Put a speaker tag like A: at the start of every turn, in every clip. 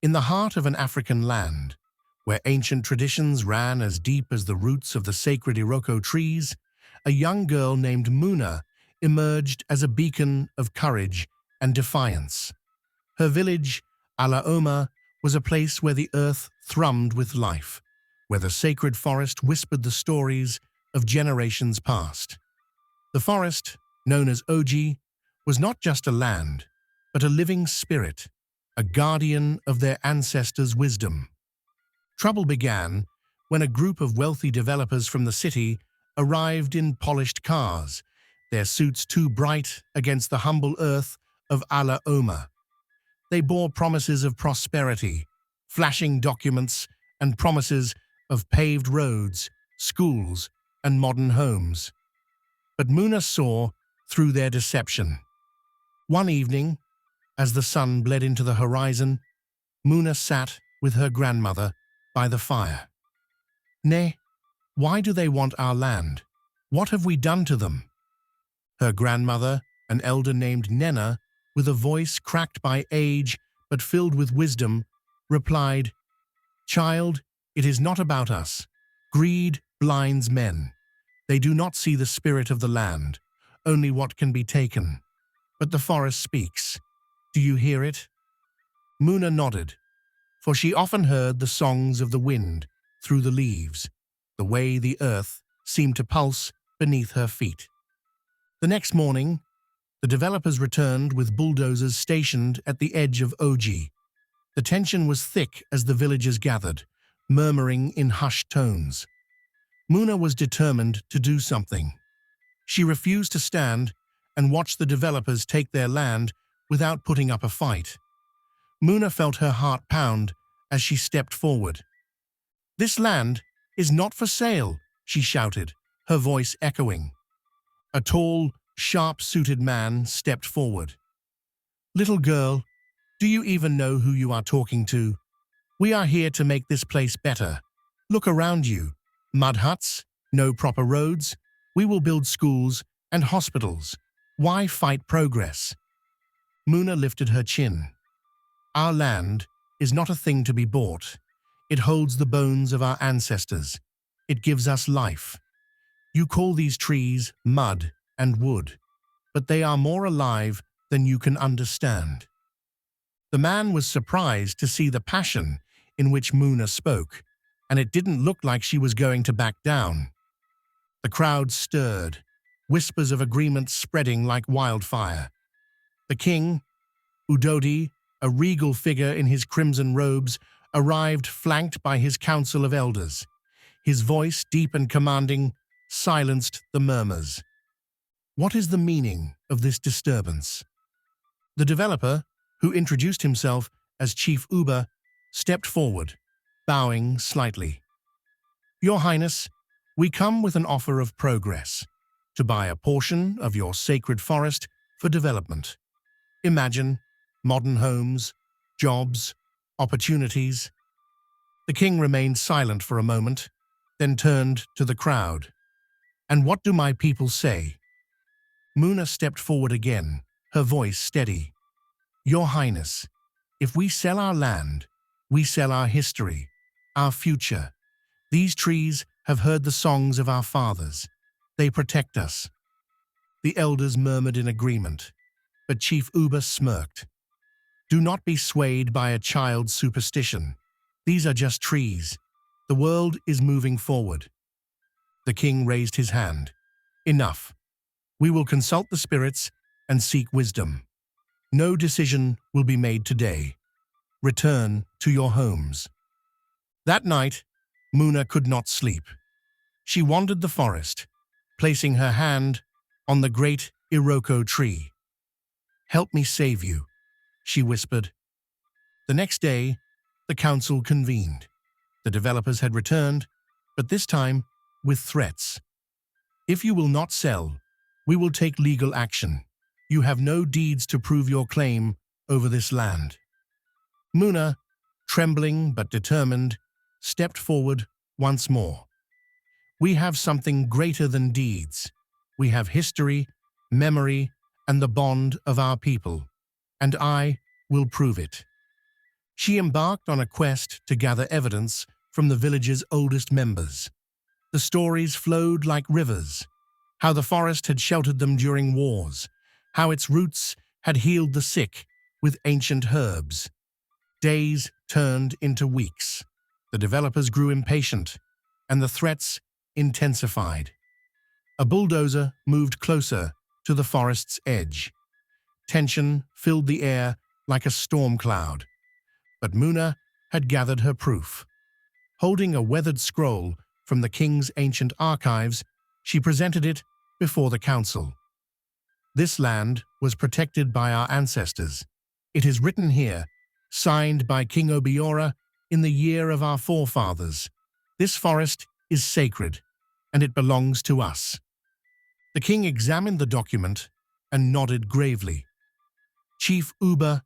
A: In the heart of an African land, where ancient traditions ran as deep as the roots of the sacred Iroko trees, a young girl named Muna emerged as a beacon of courage and defiance. Her village, Alaoma, was a place where the earth thrummed with life, where the sacred forest whispered the stories of generations past. The forest, known as Oji, was not just a land, but a living spirit, a guardian of their ancestors' wisdom. Trouble began when a group of wealthy developers from the city arrived in polished cars, their suits too bright against the humble earth of Alaoma. They bore promises of prosperity, flashing documents, and promises of paved roads, schools, and modern homes. But Muna saw through their deception. One evening, as the sun bled into the horizon, Muna sat with her grandmother by the fire. "Nay, why do they want our land? What have we done to them?" Her grandmother, an elder named Nena, with a voice cracked by age but filled with wisdom, replied, "Child, it is not about us. Greed blinds men. They do not see the spirit of the land, only what can be taken. But the forest speaks. Do you hear it?" Muna nodded, for she often heard the songs of the wind through the leaves, the way the earth seemed to pulse beneath her feet. The next morning, the developers returned with bulldozers stationed at the edge of Oji. The tension was thick as the villagers gathered, murmuring in hushed tones. Muna was determined to do something. She refused to stand and watch the developers take their land without putting up a fight. Muna felt her heart pound as she stepped forward. "This land is not for sale," she shouted, her voice echoing. A tall, sharp-suited man stepped forward. "Little girl, do you even know who you are talking to? We are here to make this place better. Look around you. Mud huts, no proper roads. We will build schools and hospitals. Why fight progress?" Muna lifted her chin. "Our land is not a thing to be bought. It holds the bones of our ancestors. It gives us life. You call these trees mud and wood, but they are more alive than you can understand." The man was surprised to see the passion in which Muna spoke, and it didn't look like she was going to back down. The crowd stirred, whispers of agreement spreading like wildfire. The king, Udodi, a regal figure in his crimson robes, arrived flanked by his council of elders. His voice, deep and commanding, silenced the murmurs. What is the meaning of this disturbance? The developer, who introduced himself as Chief Uba, stepped forward, bowing slightly. "Your Highness, we come with an offer of progress, to buy a portion of your sacred forest for development. Imagine modern homes, jobs, opportunities." The king remained silent for a moment, then turned to the crowd. "And what do my people say?" Muna stepped forward again, her voice steady. "Your Highness, if we sell our land, we sell our history, our future. These trees have heard the songs of our fathers. They protect us." The elders murmured in agreement, but Chief Uba smirked. "Do not be swayed by a child's superstition. These are just trees. The world is moving forward." The king raised his hand. "Enough. We will consult the spirits and seek wisdom. No decision will be made today. Return to your homes." That night, Muna could not sleep. She wandered the forest, placing her hand on the great Iroko tree. "Help me save you," she whispered. The next day, the council convened. The developers had returned, but this time with threats. "If you will not sell, we will take legal action. You have no deeds to prove your claim over this land." Muna, trembling but determined, stepped forward once more. "We have something greater than deeds. We have history, memory, and the bond of our people, and I will prove it." She embarked on a quest to gather evidence from the village's oldest members. The stories flowed like rivers, how the forest had sheltered them during wars, how its roots had healed the sick with ancient herbs. Days turned into weeks. The developers grew impatient, and the threats intensified. A bulldozer moved closer to the forest's edge. Tension filled the air like a storm cloud. But Muna had gathered her proof. Holding a weathered scroll from the king's ancient archives, she presented it before the council. This land was protected by our ancestors. It is written here, signed by King Obiora in the year of our forefathers. This forest is sacred, and it belongs to us. The king examined the document and nodded gravely. Chief Uba,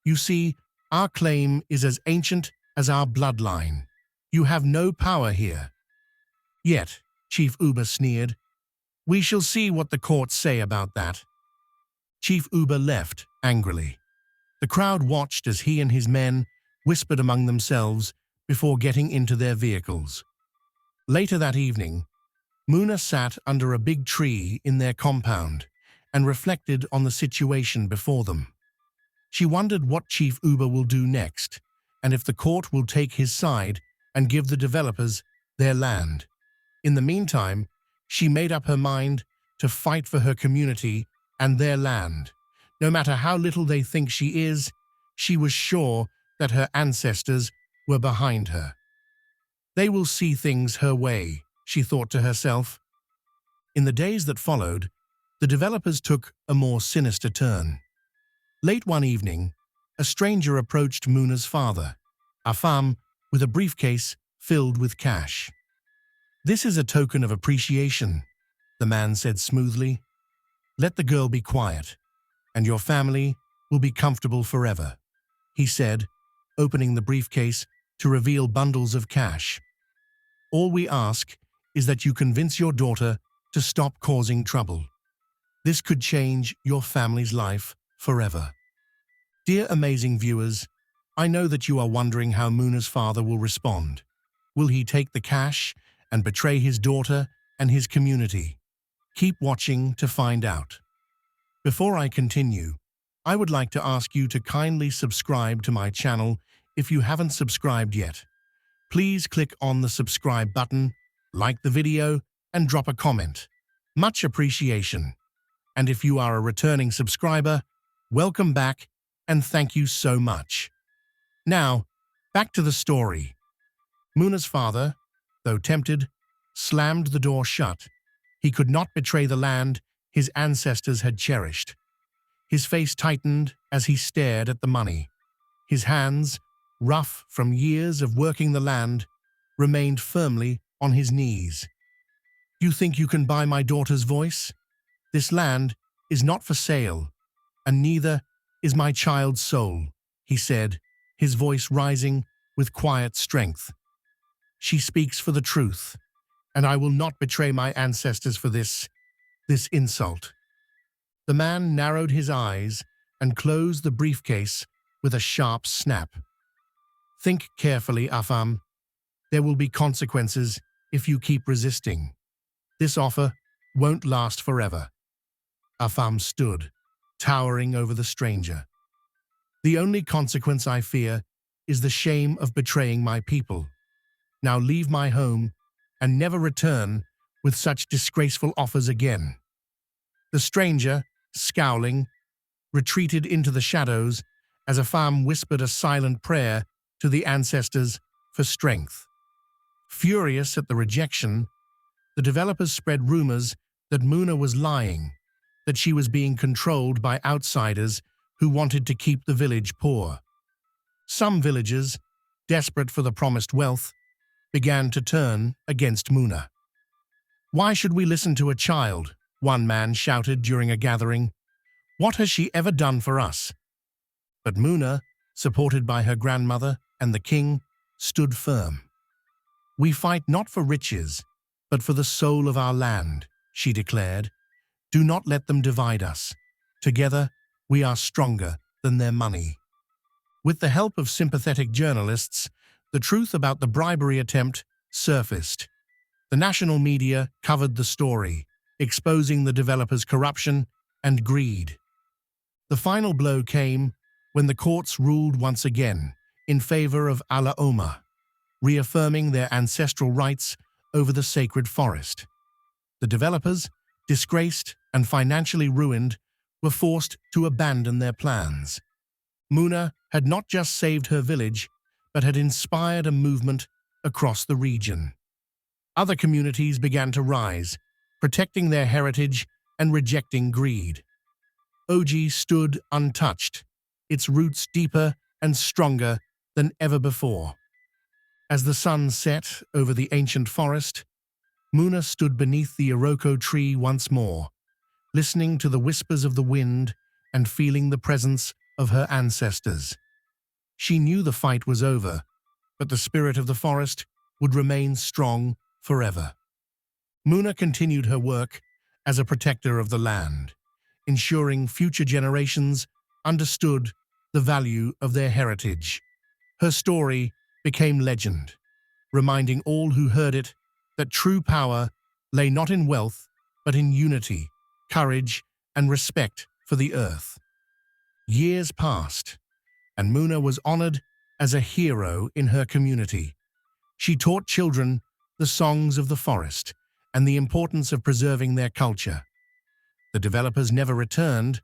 A: you see, our claim is as ancient as our bloodline. You have no power here. Yet, Chief Uba sneered, we shall see what the courts say about that. Chief Uba left angrily. The crowd watched as he and his men whispered among themselves before getting into their vehicles. Later that evening, Muna sat under a big tree in their compound and reflected on the situation before them. She wondered what Chief Uba will do next, and if the court will take his side and give the developers their land. In the meantime, she made up her mind to fight for her community and their land. No matter how little they think she is, she was sure that her ancestors were behind her. They will see things her way, she thought to herself. In the days that followed, the developers took a more sinister turn. Late one evening, a stranger approached Muna's father, Afam, with a briefcase filled with cash. This is a token of appreciation, the man said smoothly. Let the girl be quiet, and your family will be comfortable forever, he said, opening the briefcase to reveal bundles of cash. All we ask is that you convince your daughter to stop causing trouble. This could change your family's life forever. Dear amazing viewers, I know that you are wondering how Muna's father will respond. Will he take the cash and betray his daughter and his community? Keep watching to find out. Before I continue, I would like to ask you to kindly subscribe to my channel if you haven't subscribed yet. Please click on the subscribe button, like the video, and drop a comment. Much appreciation. And if you are a returning subscriber, welcome back and thank you so much. Now, back to the story. Muna's father, though tempted, slammed the door shut. He could not betray the land his ancestors had cherished. His face tightened as he stared at the money. His hands, rough from years of working the land, remained firmly on his knees. You think you can buy my daughter's voice? This land is not for sale, and neither is my child's soul, he said, his voice rising with quiet strength. She speaks for the truth, and I will not betray my ancestors for this insult. The man narrowed his eyes and closed the briefcase with a sharp snap. Think carefully, Afam. There will be consequences if you keep resisting. This offer won't last forever. Afam stood, towering over the stranger. The only consequence I fear is the shame of betraying my people. Now leave my home and never return with such disgraceful offers again. The stranger, scowling, retreated into the shadows as Afam whispered a silent prayer to the ancestors for strength. Furious at the rejection, the developers spread rumors that Muna was lying, that she was being controlled by outsiders who wanted to keep the village poor. Some villagers, desperate for the promised wealth, began to turn against Muna. Why should we listen to a child? One man shouted during a gathering. What has she ever done for us? But Muna, supported by her grandmother and the king, stood firm. We fight not for riches, but for the soul of our land, she declared. Do not let them divide us. Together, we are stronger than their money. With the help of sympathetic journalists, the truth about the bribery attempt surfaced. The national media covered the story, exposing the developers' corruption and greed. The final blow came when the courts ruled once again in favor of Ala Oma, reaffirming their ancestral rights over the sacred forest. The developers, disgraced and financially ruined, were forced to abandon their plans. Muna had not just saved her village, but had inspired a movement across the region. Other communities began to rise, protecting their heritage and rejecting greed. Oji stood untouched, its roots deeper and stronger than ever before. As the sun set over the ancient forest, Muna stood beneath the Iroko tree once more, listening to the whispers of the wind and feeling the presence of her ancestors. She knew the fight was over, but the spirit of the forest would remain strong forever. Muna continued her work as a protector of the land, ensuring future generations understood the value of their heritage. Her story became legend, reminding all who heard it that true power lay not in wealth, but in unity, courage, and respect for the earth. Years passed, and Muna was honored as a hero in her community. She taught children the songs of the forest and the importance of preserving their culture. The developers never returned,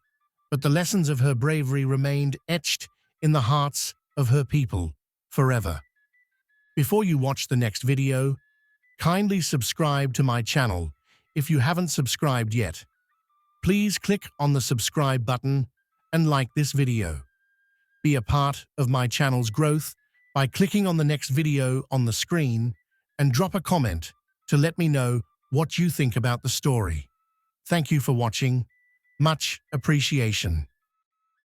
A: but the lessons of her bravery remained etched in the hearts of her people forever. Before you watch the next video, kindly subscribe to my channel if you haven't subscribed yet. Please click on the subscribe button and like this video. Be a part of my channel's growth by clicking on the next video on the screen and drop a comment to let me know what you think about the story. Thank you for watching. Much appreciation.